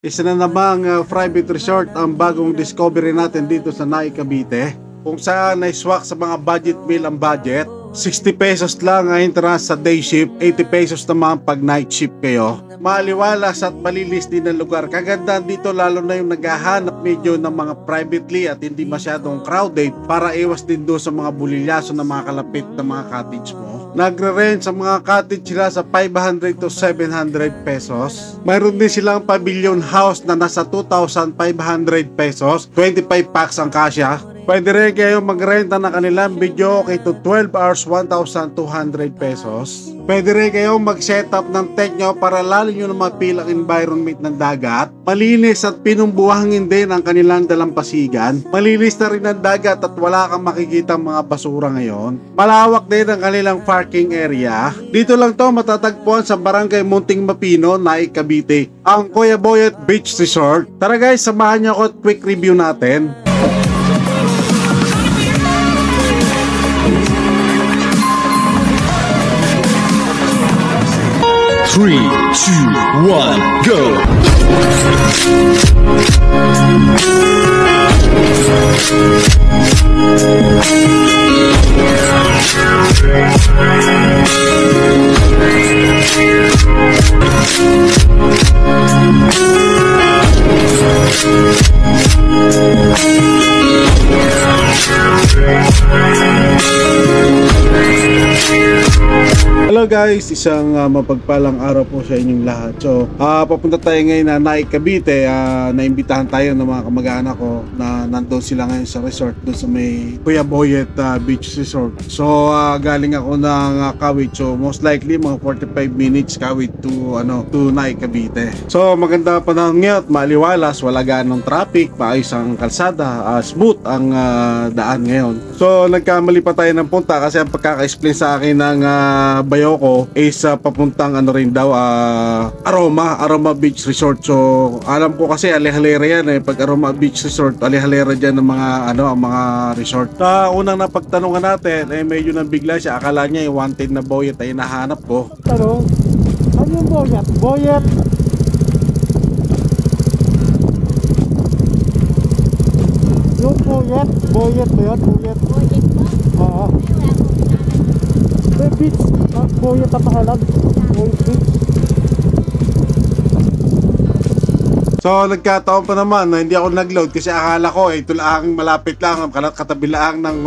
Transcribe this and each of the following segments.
Isa na namang private resort ang bagong discovery natin dito sa Naik, Cavite, kung saan naiswak sa mga budget meal ang budget. 60 pesos lang ang entrance sa day shift, 80 pesos naman pag night shift kayo. Maliwalas at malinis din ang lugar. Kagandaan dito lalo na yung naghahanap medyo ng mga privately at hindi masyadong crowded para iwas din doon sa mga bulilyaso na mga kalapit na mga cottage mo. Nagre-rent sa mga cottage sila sa 500 to 700 pesos. Mayroon din silang pavilion house na nasa 2,500 pesos. 25 packs ang kasya. Pwede rin kayo magrenta ng kanilang video okay to 12 hours, 1,200 pesos. Pwede rin kayo mag-setup ng tent nyo para lalo nyo na mapil ang environment ng dagat. Malinis at pinumbuhangin din ang kanilang dalampasigan. Malinis na rin ang dagat at wala kang makikita mga basura ngayon. Malawak din ang kanilang parking area. Dito lang to matatagpuan sa Barangay Munting Mapino, Naik, Cavite, ang Kuya Boyet Beach Resort. Tara guys, samahan nyo ako at quick review natin. 3, 2, 1, go! Hello guys, isang mapagpalang araw po sa inyong lahat. So, papunta tayo ngayon na Naik, Cavite. Naimbitahan tayo ng mga kamag-anak ko na nandoon sila ngayon sa resort doon sa may Kuya Boyet Beach Resort. So, galing ako ng Kawit. So, most likely mga 45 minutes Kawit to Naik, Cavite. So, maganda pa na ngayon, maliwalas, wala ganong traffic, maayos ang kalsada, smooth ang daan ngayon. So, nagkamali pa tayo ng punta kasi ang pagkaka-explain sa akin ng Bayoko is papuntang rin daw Aroma Beach Resort. So alam ko kasi alihalera yan pag Aroma Beach Resort, alihalera dyan ng mga ang mga resort. Sa unang napagtanungan natin medyo nabigla siya, akala niya yung wanted na Boyet ay nahanap ko. Tanong, ano yung Boyet? Boyet yung Boyet ba yun? Boyet po? Beach, Boyet na pangalan. Boyet Beach. So nagkataon pa naman na hindi ako nag-load kasi akala ko ito lang malapit lang, katabi lang ng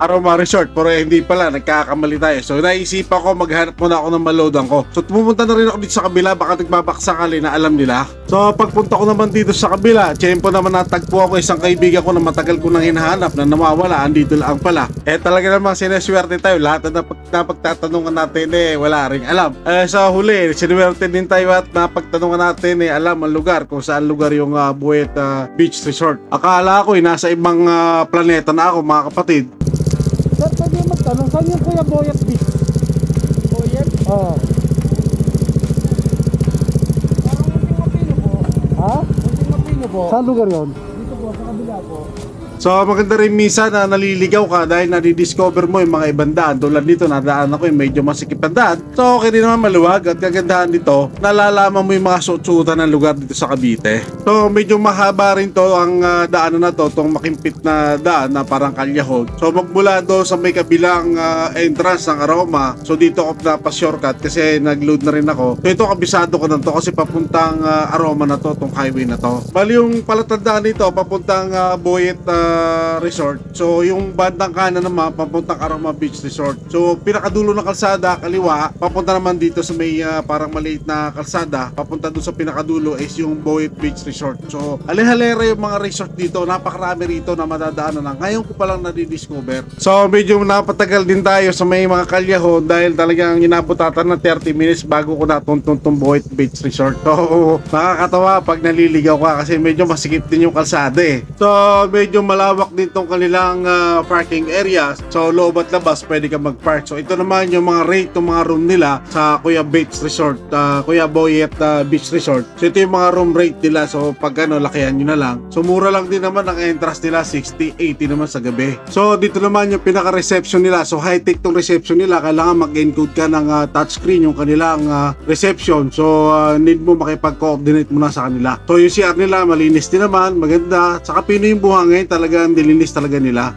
Aroma Resort, pero hindi pala, nagkakamali tayo. So naisipan ko maghanap muna ako ng maloadan ko. So pumunta na rin ako dito sa kabila, baka nagbabakasakali na alam nila. So pagpunta ko naman dito sa kabila, tiyempo naman natagpo ako isang kaibigan ko na matagal ko nang hinahanap na nawawala, andito lang pala. Talaga namang sineswerte tayo, lahat na napagtatanungan natin wala ring alam. Sa huli, sineswerte din tayo at napagtanungan natin alam ang lugar kung saan lugar yung Boyet Beach Resort. Akala ko nasa ibang planeta na ako mga kapatid. Saan pwede magtanong, saan yung Kuya Boyet Beach? Boyet? Oo. Parang Munting Mapino po. Ha? Munting Mapino po. Saan lugar yon? Dito po, sa kabila po. So maganda rin minsan na naliligaw ka dahil nadidiscover mo yung mga ibang daan. Tulad dito, nadaan ako yung medyo masikip ang daan. So okay din naman, maluwag, at kagandahan dito, nalalaman mo yung mga suot-suotan ng lugar dito sa Cavite. So medyo mahaba rin to ang daanan na to, itong makimpit na daan na parang kalyahod. So magmula doon sa may kabilang entrance ng Aroma, so dito ako napashortcut kasi nag-load na rin ako. So ito kabisado ko na to kasi papuntang Aroma na to, itong highway na to. Bali yung palatandaan nito, papuntang Boyet Resort. So yung bandang kanan naman papuntang Aroma Beach Resort. So pinakadulo ng kalsada kaliwa, papunta naman dito sa may parang maliit na kalsada, papunta doon sa pinakadulo is yung Boyet Beach Resort. So alihalera yung mga resort dito, napakarami rito na madadaanan na ngayon ko palang nadidiscover. So medyo napatagal din tayo sa may mga kalyahon dahil talagang inabutatan na 30 minutes bago ko natuntun tong Boyet Beach Resort. So nakakatawa pag naliligaw ka kasi medyo masikip din yung kalsada So medyo malawak malawak din tong kanilang parking area. So loob at labas pwede ka mag-park. So ito naman yung mga rate ng mga room nila sa Kuya Beach Resort, Kuya Boyet Beach Resort. So ito yung mga room rate nila. So pag lakihan nyo na lang. So mura lang din naman ang entrance nila, 60, 80 naman sa gabi. So dito naman yung pinaka-reception nila. So high-tech tong reception nila. Kailangan mag-encode ka ng touchscreen yung kanilang reception. So need mo makipag-coordinate muna sa kanila. So yung CR nila malinis din naman, maganda. Saka Pinoy yung buhangin, talagang dilinis talaga nila.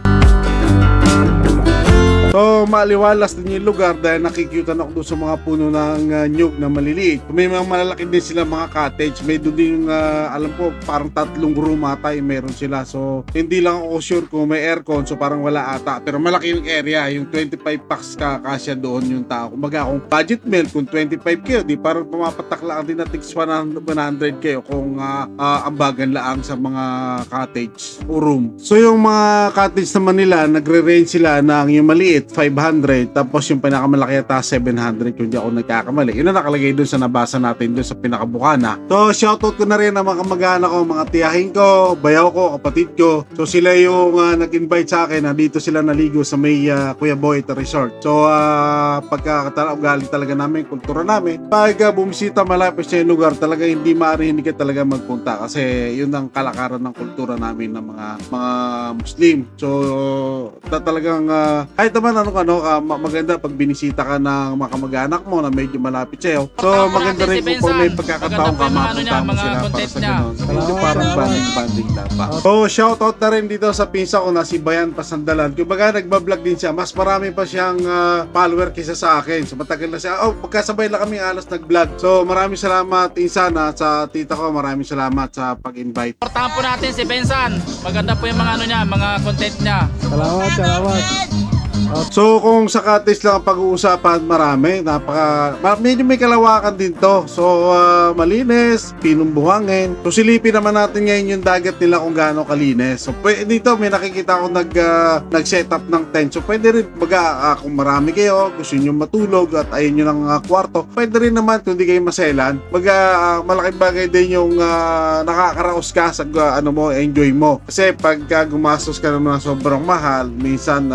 So maliwalas din yung lugar dahil nakikyutan ako doon sa mga puno ng nyug na maliliit. May mga malalaki din sila mga cottage. May doon din alam ko parang 3 room ata yung meron sila. So hindi lang ako sure kung may aircon, so parang wala ata. Pero malaki yung area, yung 25 packs kasya doon yung tao. Kumbaga kung budget meal, kung 25 kayo, di parang pumapatak lang din na tigs 100 kayo kung ambagan lang sa mga cottage o room. So yung mga cottage naman nila, nagre-range sila ng yung maliit 500, tapos yung pinakamalaki ata 700 kung di ako nagkakamali. Yun na nakalagay dun sa nabasa natin dun sa pinakabukana. So shoutout ko na rin ang mga kamag-anak ko, mga tiyahin ko, bayaw ko, kapatid ko. So sila yung nag-invite sa akin na dito sila naligo sa may Kuya Boyet Resort. So pagkakatalagali talaga namin, kultura namin. Pag bumisita malapit sa yung lugar, talaga hindi maaari hindi ka talaga magpunta kasi yun ang kalakaran ng kultura namin ng mga Muslim. So talagang kahit naman maganda pag binisita ka ng mga kamag-anak mo na medyo malapit sa'yo. So maganda rin kung may pagkakataon ka mapunta mo sila para sa ganun. Hindi parang banding lang pa. So shoutout na rin dito sa pinsa ko na si Bayan Pasandalan. Kumbaga nagbablog din siya. Mas marami pa siyang follower kaysa sa akin. So matagal na siya. Pagkasabay lang kami alas nag-vlog. So maraming salamat Insana sa tita ko. Maraming salamat sa pag-invite. Portahan po natin si Bensan. Maganda po yung mga mga content niya. Salamat. So kung sa cottage lang ang pag-uusapan, marami, medyo may kalawakan din to. So malinis, pinong buhangin. So silipin naman natin ngayon yung dagat nila kung gaano kalinis. So dito may nakikita ako nag-set up ng tent. So pwede rin kung marami kayo, gusto niyo matulog at ayun nyo ng kwarto, pwede rin naman kung di kayo maselan. Malaking bagay din yung nakakaraos ka sa enjoy mo. Kasi pagka gumastos ka naman sobrang mahal, minsan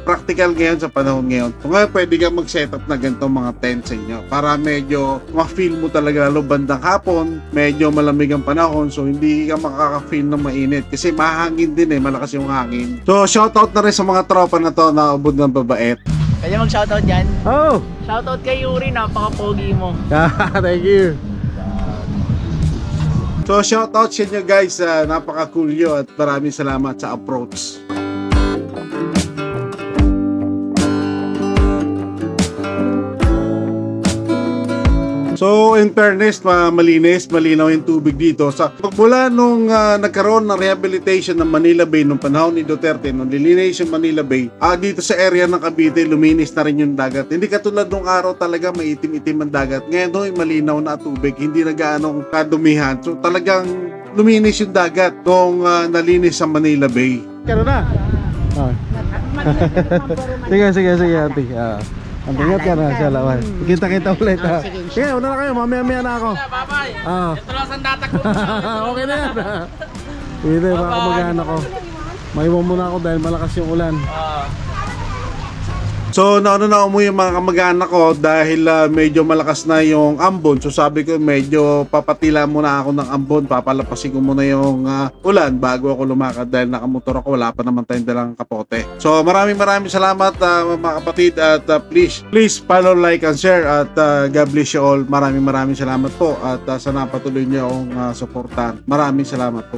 practical ngayon sa panahon ngayon. Kung nga pwede ka mag-set up na ganitong mga tent sa inyo para medyo ma-feel mo talaga lalo bandang hapon, medyo malamig ang panahon, so hindi ka makaka-feel ng mainit kasi mahangin din malakas yung hangin. So shoutout na rin sa mga tropa na to na ubod ng babait. Kaya mag-shoutout dyan? Oh! Shoutout kay Yuri, napaka-pogi mo. Thank you. So shoutout sa inyo guys, napaka-cool nyo at maraming salamat sa approach. So in fairness, malinis, malinaw yung tubig dito. Pagmula nung nagkaroon ng rehabilitation ng Manila Bay nung panahon ni Duterte, nung lilinis yung Manila Bay, dito sa area ng Cavite, luminis na rin yung dagat. Hindi katulad nung araw talaga may itim-itim ang dagat. Ngayon doon malinaw na tubig, hindi na gaanong kadumihan. So talagang luminis yung dagat nung nalinis sa Manila Bay. Kano na? Sige, ate. Ang ingat ka na siya lawan. Kita ulit ha. Sige, una na kayo. Mamaya na ako. Bye-bye. Ito lang saan datakot. Okay na yan. Hindi, baka mag-anak ko. Maiwan muna ako dahil malakas yung ulan. So nauna umuwi yung mga kamag-anak ko dahil medyo malakas na yung ambon. So sabi ko medyo papatila muna ako ng ambon, papalapasin ko muna yung ulan bago ako lumakad dahil nakamotor ako, wala pa naman tayong dalang kapote. So maraming salamat mga kapatid at please follow, like and share at God bless you all. Maraming salamat po at sana patuloy niyo akong suportahan. Maraming salamat po.